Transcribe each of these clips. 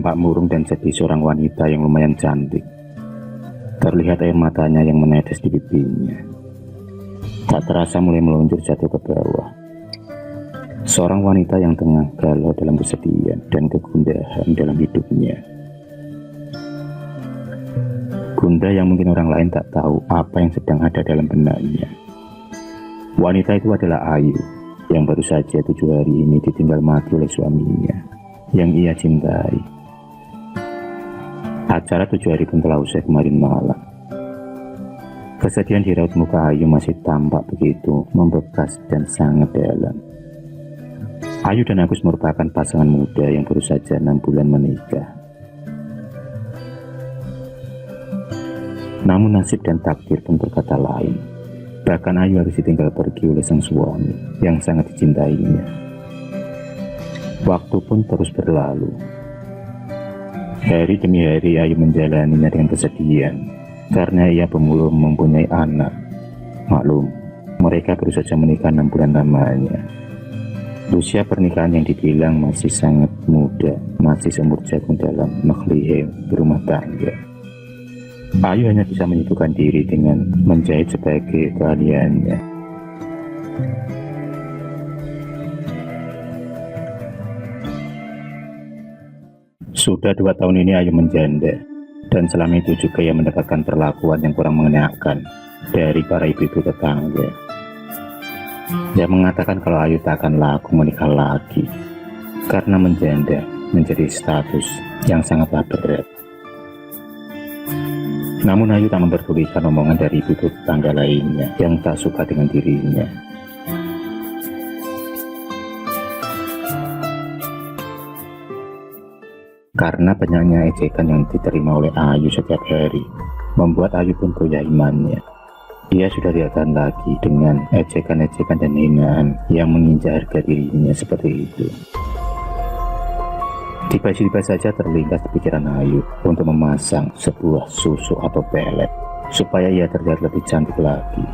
tampak murung dan jadi seorang wanita yang lumayan cantik. Terlihat air matanya yang menetes di pipinya. Tak terasa mulai meluncur jatuh ke bawah. Seorang wanita yang tengah galau dalam kesedihan dan kegundahan dalam hidupnya. Gundah yang mungkin orang lain tak tahu apa yang sedang ada dalam benaknya. Wanita itu adalah Ayu, yang baru saja 7 hari ini ditinggal mati oleh suaminya yang ia cintai. Acara 7 hari pun telah usai kemarin malam. Kesedihan di raut muka Ayu masih tampak begitu membekas dan sangat dalam. Ayu dan Agus merupakan pasangan muda yang baru saja 6 bulan menikah. Namun nasib dan takdir pun berkata lain. Bahkan Ayu harus ditinggal pergi oleh sang suami yang sangat dicintainya. Waktu pun terus berlalu. Hari demi hari Ayu menjalaninya dengan kesedihan karena ia belum mempunyai anak. Maklum, mereka baru saja menikah 6 bulan lamanya. Usia pernikahan yang dibilang masih sangat muda, masih seumur jagung dalam mekhlihim berumah tangga. Ayu hanya bisa menyibukkan diri dengan menjahit sebagai keahliannya. Sudah 2 tahun ini Ayu menjanda, dan selama itu juga ia mendapatkan perlakuan yang kurang mengenakan dari para ibu-ibu tetangga. Dia mengatakan kalau Ayu tak akan laku menikah lagi, karena menjanda menjadi status yang sangatlah berat. Namun Ayu tak memperdulikan omongan dari ibu-ibu tetangga lainnya yang tak suka dengan dirinya. Karena banyaknya ejekan yang diterima oleh Ayu setiap hari, membuat Ayu pun goyah imannya. Ia sudah tidak tahan lagi dengan ejekan-ejekan dan hinaan yang menginjak harga dirinya seperti itu. Tiba-tiba saja terlintas di pikiran Ayu untuk memasang sebuah susuk atau pelet supaya ia terlihat lebih cantik lagi.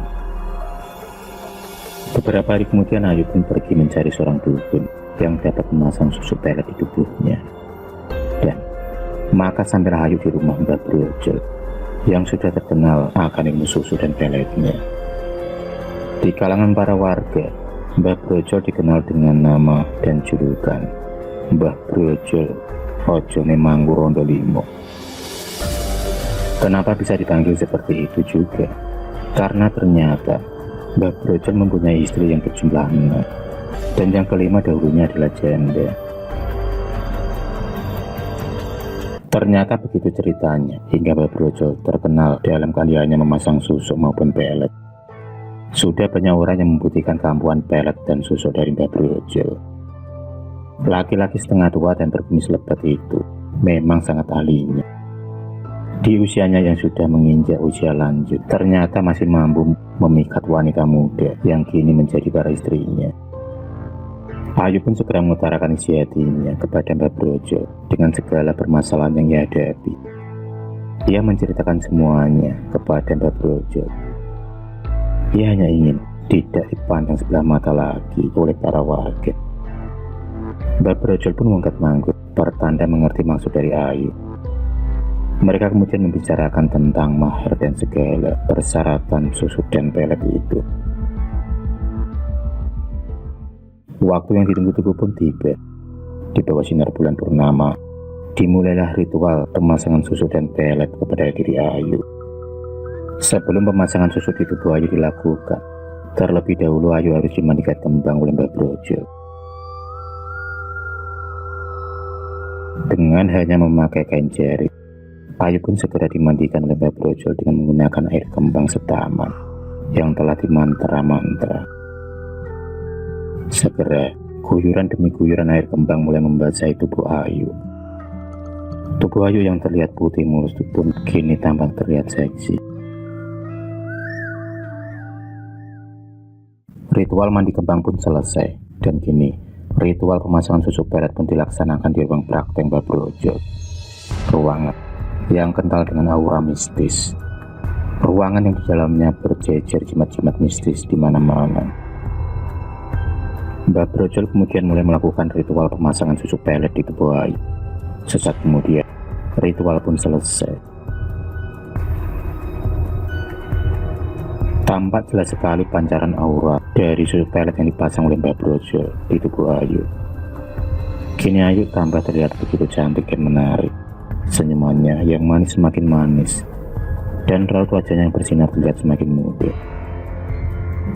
Beberapa hari kemudian Ayu pun pergi mencari seorang dukun yang dapat memasang susuk pelet di tubuhnya. Dan maka sampailah Ayu di rumah Mbah Brojol yang sudah terkenal akan ilmu susu dan peletnya. Di kalangan para warga, Mbah Brojol dikenal dengan nama dan julukan Mbah Brojol Ojone Manggu Rondo Limo. Kenapa bisa dipanggil seperti itu juga? Karena ternyata Mbah Brojol mempunyai istri yang berjumlah 6, dan yang kelima dahulunya adalah janda. Ternyata begitu ceritanya, hingga Mbah Brojol terkenal dalam keahliannya memasang susuk maupun pelet. Sudah banyak orang yang membutuhkan kemampuan pelet dan susuk dari Mbah Brojol. Laki-laki setengah tua dan berkumis lebat itu memang sangat ahlinya. Di usianya yang sudah menginjak usia lanjut, ternyata masih mampu memikat wanita muda yang kini menjadi para istrinya. Ayu pun segera mengutarakan isi hatinya kepada Mbah Brojol dengan segala permasalahan yang ia hadapi. Ia menceritakan semuanya kepada Mbah Brojol. Ia hanya ingin tidak dipandang sebelah mata lagi oleh para warga. Mbah Brojol pun mengangkat manggut, pertanda mengerti maksud dari Ayu. Mereka kemudian membicarakan tentang mahar dan segala persyaratan susuk dan pelet itu. Waktu yang ditunggu-tunggu pun tiba. Di bawah sinar bulan purnama, dimulailah ritual pemasangan susu dan pelet kepada diri Ayu. Sebelum pemasangan susu di tubuh Ayu dilakukan, terlebih dahulu Ayu harus dimandikan kembang oleh Mbah Brojol. Dengan hanya memakai kain jarit, Ayu pun segera dimandikan oleh Mbah Brojol dengan menggunakan air kembang setaman yang telah dimantra-mantra. Segera, guyuran demi guyuran air kembang mulai membasahi tubuh Ayu. Tubuh Ayu yang terlihat putih mulus pun kini tampak terlihat seksi. Ritual mandi kembang pun selesai, dan kini ritual pemasangan susuk pelet pun dilaksanakan di ruang praktek Mbah Brojol. Ruangan yang kental dengan aura mistis. Ruangan yang di dalamnya berjejer jimat-jimat mistis di mana-mana. Mbah Brojol kemudian mulai melakukan ritual pemasangan susuk pelet di tubuh Ayu. Sesaat kemudian, ritual pun selesai. Tampak jelas sekali pancaran aura dari susuk pelet yang dipasang oleh Mbah Brojo di tubuh Ayu. Kini Ayu tambah terlihat begitu cantik dan menarik. Senyumannya yang manis semakin manis, dan raut wajahnya yang bersinar terlihat semakin muda.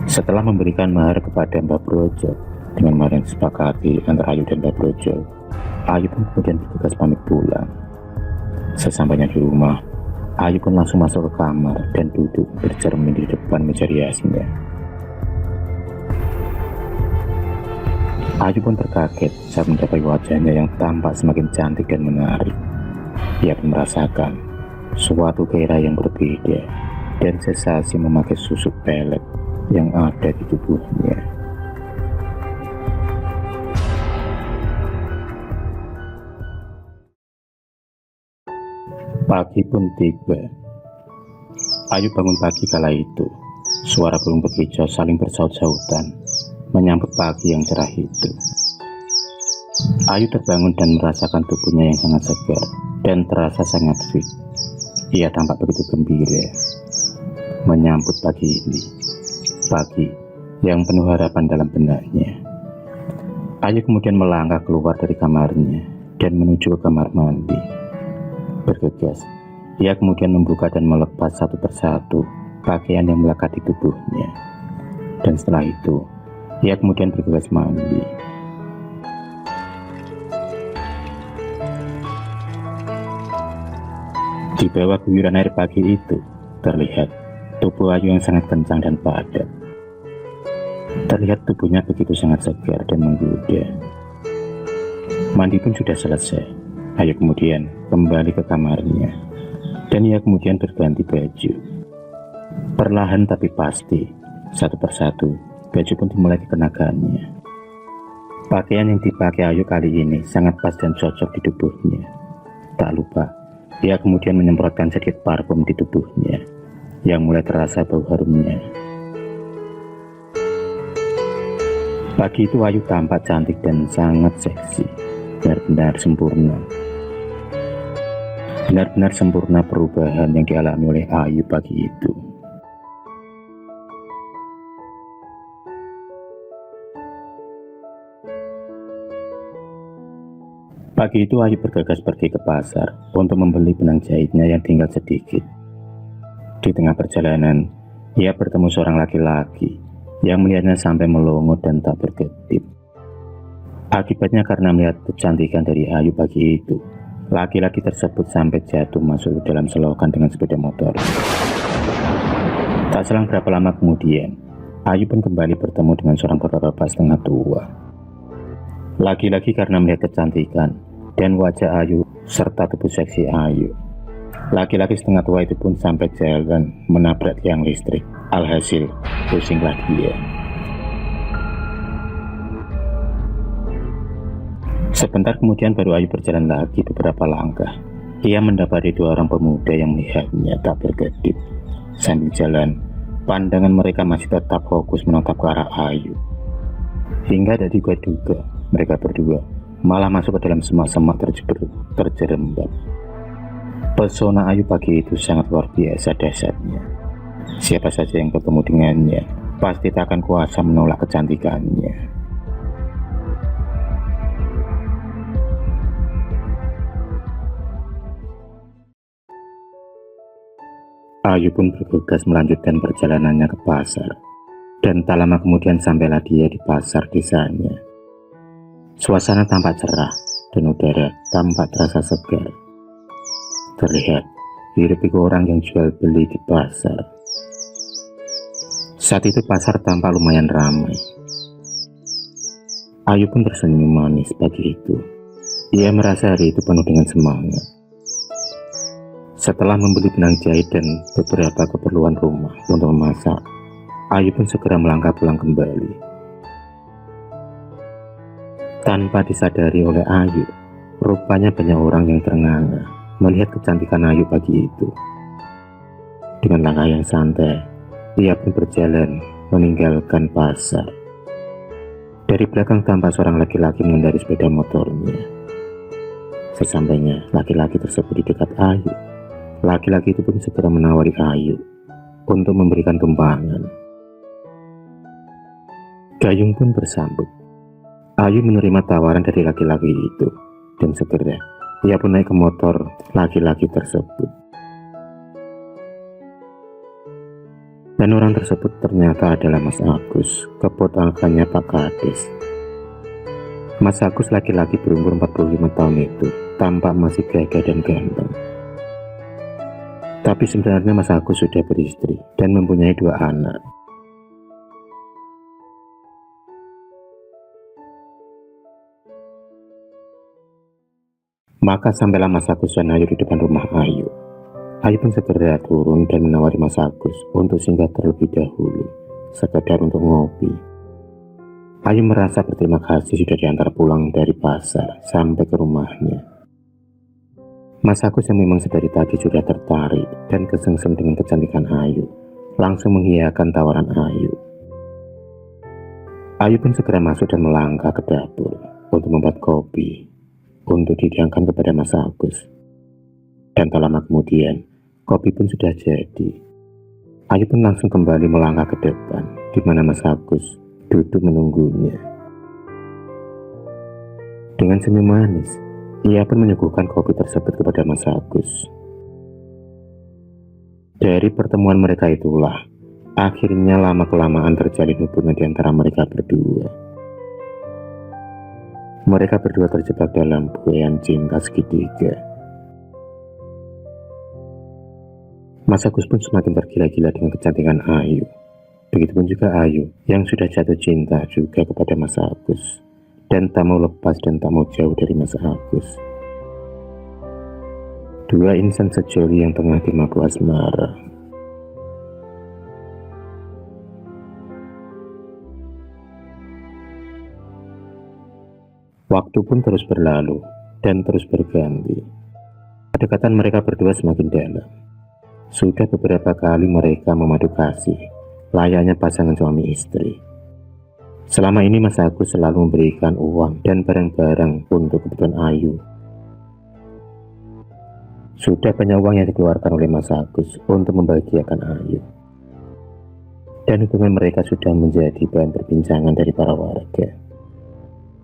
Setelah memberikan mahar kepada Mbah Brojo dengan mahar yang disepakati antara Ayu dan Mbah Brojo, Ayu pun kemudian bergegas pamit pulang. Sesampainya di rumah, Ayu pun langsung masuk ke kamar dan duduk bercermin di depan meja riasnya. Ayu pun terkaget saat mendapat wajahnya yang tampak semakin cantik dan menarik. Ia pun merasakan suatu gairah yang berbeda dan sensasi memakai susuk pelet yang ada di tubuhnya. Pagi pun tiba. Ayu bangun pagi kala itu. Suara burung berkicau saling bersaut-sautan menyambut pagi yang cerah itu. Ayu terbangun dan merasakan tubuhnya yang sangat segar dan terasa sangat fit. Ia tampak begitu gembira menyambut pagi ini. Pagi yang penuh harapan dalam benaknya. Ayu kemudian melangkah keluar dari kamarnya dan menuju ke kamar mandi. Bergegas, ia kemudian membuka dan melepas satu persatu pakaian yang melekat di tubuhnya. Dan setelah itu, ia kemudian bergegas mandi. Di bawah guyuran air pagi itu, terlihat tubuh Ayu yang sangat kencang dan padat. Terlihat tubuhnya begitu sangat segar dan menggoda. Mandi pun sudah selesai. Ayu kemudian kembali ke kamarnya, dan ia kemudian berganti baju. Perlahan tapi pasti, satu persatu, baju pun dimulai dikenakannya. Pakaian yang dipakai Ayu kali ini sangat pas dan cocok di tubuhnya. Tak lupa, ia kemudian menyemprotkan sedikit parfum di tubuhnya, yang mulai terasa bau harumnya. Pagi itu Ayu tampak cantik dan sangat seksi, benar-benar sempurna. Benar-benar sempurna perubahan yang dialami oleh Ayu pagi itu. Pagi itu Ayu bergegas pergi ke pasar untuk membeli benang jahitnya yang tinggal sedikit. Di tengah perjalanan, ia bertemu seorang laki-laki yang melihatnya sampai melongo dan tak berkedip. Akibatnya karena melihat kecantikan dari Ayu pagi itu, laki-laki tersebut sampai jatuh masuk ke dalam selokan dengan sepeda motor. Tak selang berapa lama kemudian, Ayu pun kembali bertemu dengan seorang bapak-bapak setengah tua. Lagi-lagi karena melihat kecantikan dan wajah Ayu serta tubuh seksi Ayu, laki-laki setengah tua itu pun sampai jalan menabrak tiang listrik. Alhasil, pusinglah dia. Sebentar kemudian baru Ayu berjalan lagi beberapa langkah. Ia mendapati dua orang pemuda yang melihatnya tak berkedip. Sambil jalan, pandangan mereka masih tetap fokus menatap ke arah Ayu. Hingga tak diduga, mereka berdua malah masuk ke dalam semak-semak terjerembab. Pesona Ayu pagi itu sangat luar biasa dahsyatnya. Siapa saja yang bertemu dengannya pasti tak akan kuasa menolak kecantikannya. Ayu pun bergegas melanjutkan perjalanannya ke pasar, dan tak lama kemudian sampailah dia di pasar desanya. Suasana tampak cerah dan udara tampak terasa segar. Terlihat hiruk-pikuk orang yang jual beli di pasar. Saat itu pasar tampak lumayan ramai. Ayu pun tersenyum manis pagi itu. Ia merasa hari itu penuh dengan semangat. Setelah membeli benang jahit dan beberapa keperluan rumah untuk memasak, Ayu pun segera melangkah pulang kembali. Tanpa disadari oleh Ayu, rupanya banyak orang yang ternganga melihat kecantikan Ayu pagi itu. Dengan langkah yang santai, ia pun berjalan meninggalkan pasar. Dari belakang tampak seorang laki-laki mengendarai sepeda motornya. Sesampainya laki-laki tersebut di dekat Ayu, laki-laki itu pun segera menawari Ayu untuk memberikan tumpangan. Gayung pun bersambut. Ayu menerima tawaran dari laki-laki itu, dan segera ia pun naik ke motor laki-laki tersebut. Dan orang tersebut ternyata adalah Mas Agus, keponakannya Pak Kades. Mas Agus laki-laki berumur 45 tahun itu tampak masih gagah dan ganteng. Tapi sebenarnya Mas Agus sudah beristri dan mempunyai 2 anak. Maka sampailah Mas Agus dan Ayu di depan rumah Ayu. Ayu pun segera turun dan menawari Mas Agus untuk singgah terlebih dahulu, sekedar untuk ngopi. Ayu merasa berterima kasih sudah diantar pulang dari pasar sampai ke rumahnya. Mas Agus yang memang sedari tadi sudah tertarik dan kesengsem dengan kecantikan Ayu, langsung mengiyakan tawaran Ayu. Ayu pun segera masuk dan melangkah ke dapur untuk membuat kopi untuk dihidangkan kepada Mas Agus. Dan tak lama kemudian, kopi pun sudah jadi. Ayu pun langsung kembali melangkah ke depan, di mana Mas Agus duduk menunggunya. Dengan senyum manis, ia pun menyuguhkan kopi tersebut kepada Mas Agus. Dari pertemuan mereka itulah, akhirnya lama-kelamaan terjalin hubungan di antara mereka berdua. Mereka berdua terjebak dalam buayan cinta segitiga. Mas Agus pun semakin tergila-gila dengan kecantikan Ayu. Begitupun juga Ayu yang sudah jatuh cinta juga kepada Mas Agus, dan tak mau lepas dan tak mau jauh dari Mas Agus. 2 insan sejoli yang tengah dimabuk asmara. Waktu pun terus berlalu dan terus berganti. Kedekatan mereka berdua semakin dalam. Sudah beberapa kali mereka memadu kasih, layaknya pasangan suami istri. Selama ini Mas Agus selalu memberikan uang dan barang-barang untuk kebutuhan Ayu. Sudah banyak uang yang dikeluarkan oleh Mas Agus untuk membahagiakan Ayu. Dan hubungan mereka sudah menjadi bahan perbincangan dari para warga.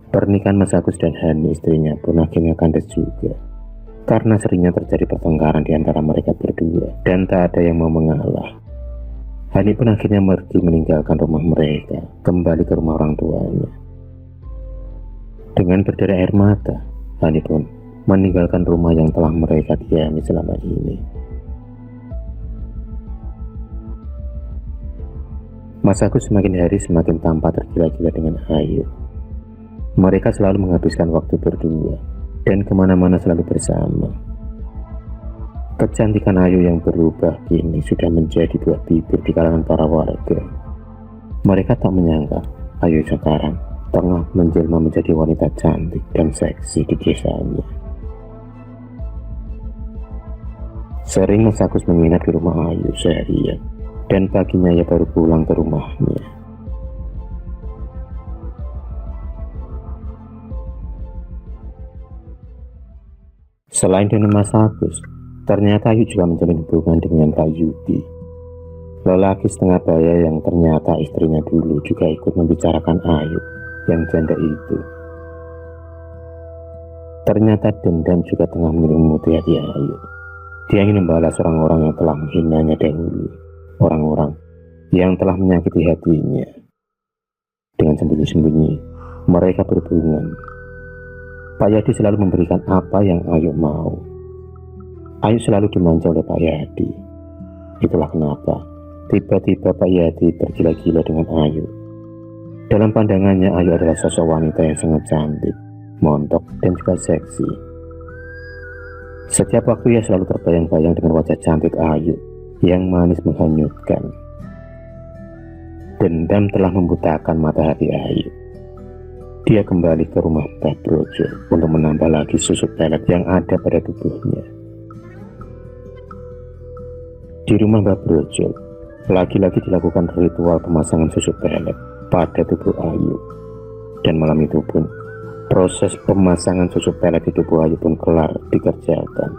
Pernikahan Mas Agus dan Hani istrinya pun akhirnya kandas juga, karena seringnya terjadi pertengkaran di antara mereka berdua dan tak ada yang mau mengalah. Hani pun akhirnya pergi meninggalkan rumah mereka, kembali ke rumah orang tuanya. Dengan berderai air mata, Hani pun meninggalkan rumah yang telah mereka diami selama ini. Mas Agus semakin hari semakin tampak tergila-gila dengan Ayu. Mereka selalu menghabiskan waktu berdua dan kemana-mana selalu bersama. Kecantikan Ayu yang berubah kini sudah menjadi buah bibir di kalangan para warga. Mereka tak menyangka Ayu sekarang tengah menjelma menjadi wanita cantik dan seksi di desanya. Sering Mas Agus menginap di rumah Ayu seharian, dan paginya ia baru pulang ke rumahnya. Selain dengan Mas Agus, ternyata Ayu juga menjalin hubungan dengan Pak Yudi, lelaki setengah baya yang ternyata istrinya dulu juga ikut membicarakan Ayu yang janda itu. Ternyata dendam juga tengah menyelimuti hati Ayu. Dia ingin membalas orang-orang yang telah menghinanya dahulu, orang-orang yang telah menyakiti hatinya. Dengan sembunyi-sembunyi, mereka berhubungan. Pak Yadi selalu memberikan apa yang Ayu mau. Ayu selalu dimanja oleh Pak Yadi. Itulah kenapa tiba-tiba Pak Yadi tergila-gila dengan Ayu. Dalam pandangannya Ayu adalah sosok wanita yang sangat cantik, montok, dan juga seksi. Setiap waktu ia selalu terbayang-bayang dengan wajah cantik Ayu yang manis menghanyutkan. Dendam telah membutakan mata hati Ayu. Dia kembali ke rumah Mbah Brojo untuk menambah lagi susu pelet yang ada pada tubuhnya. Di rumah Mbah Brojo, lagi-lagi dilakukan ritual pemasangan susu pelet pada tubuh Ayu. Dan malam itu pun, Proses pemasangan susu pelet di tubuh Ayu pun kelar dikerjakan,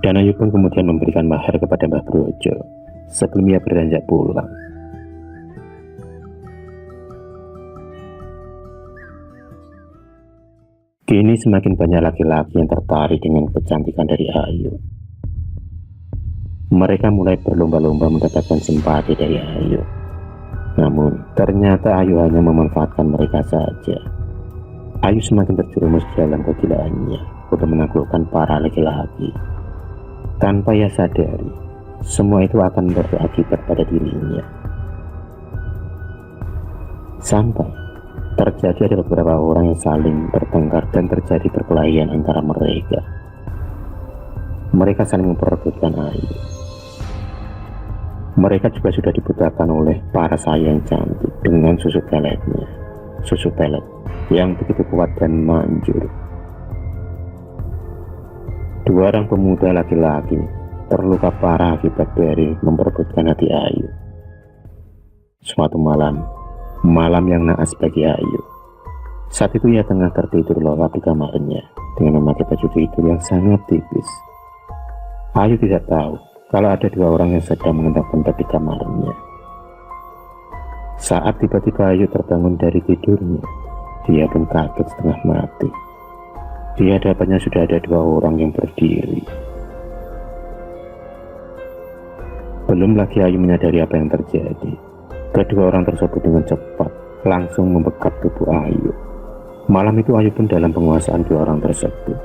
dan Ayu pun kemudian memberikan mahar kepada Mbah Brojo sebelum ia beranjak pulang. Kini semakin banyak laki-laki yang tertarik dengan kecantikan dari Ayu. Mereka mulai berlomba-lomba mendapatkan simpati dari Ayu. Namun, ternyata Ayu hanya memanfaatkan mereka saja. Ayu semakin terjerumus dalam kegilaannya untuk menaklukkan para laki-laki. Tanpa ia sadari, semua itu akan berakibat pada dirinya. Sampai terjadi ada beberapa orang yang saling bertengkar dan terjadi perkelahian antara mereka. Mereka saling memperebutkan Ayu. Mereka juga sudah dibutakan oleh para saya yang cantik dengan susu peletnya. Susu pelet yang begitu kuat dan manjur. Dua orang pemuda laki-laki terluka parah akibat dari memperebutkan hati Ayu. Suatu malam yang naas bagi Ayu. Saat itu ia tengah tertidur lelap di kamarnya dengan memakai baju tidur yang sangat tipis. Ayu tidak tahu kalau ada dua orang yang sedang mengendap-endap di kamarnya. Saat tiba-tiba Ayu terbangun dari tidurnya, dia pun kaget setengah mati. Di hadapannya sudah ada dua orang yang berdiri. Belum lagi Ayu menyadari apa yang terjadi, kedua orang tersebut dengan cepat langsung membekap tubuh Ayu. Malam itu Ayu pun dalam penguasaan dua orang tersebut.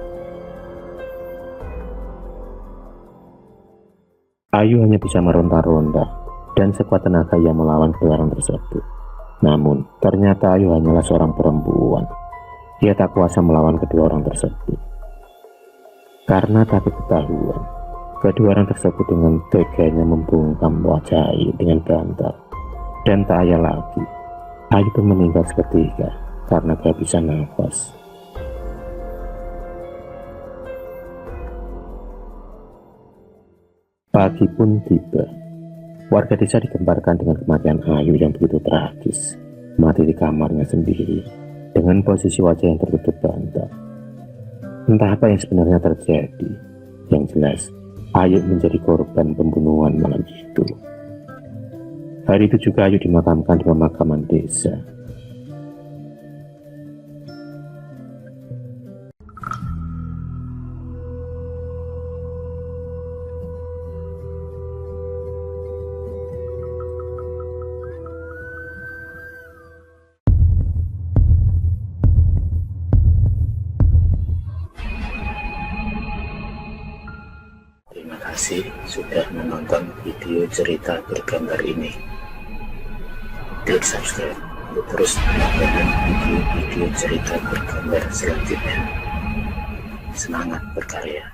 Ayu hanya bisa meronta-ronta dan sekuat tenaga ia melawan kedua orang tersebut. Namun, ternyata Ayu hanyalah seorang perempuan. Ia tak kuasa melawan kedua orang tersebut. Karena takut ketahuan, kedua orang tersebut dengan teganya membungkam wajah Ayu dengan bantal. Dan tak ayal lagi, Ayu pun meninggal seketika karena kehabisan nafas. Pagi pun tiba. Warga desa digemparkan dengan kematian Ayu yang begitu tragis. Mati di kamarnya sendiri dengan posisi wajah yang tertutup bantal. Entah apa yang sebenarnya terjadi. Yang jelas, Ayu menjadi korban pembunuhan malam itu. Hari itu juga Ayu dimakamkan di pemakaman desa. Terima kasih sudah menonton video cerita bergambar ini. Klik subscribe untuk terus mendapatkan video-video cerita bergambar selanjutnya. Semangat berkarya.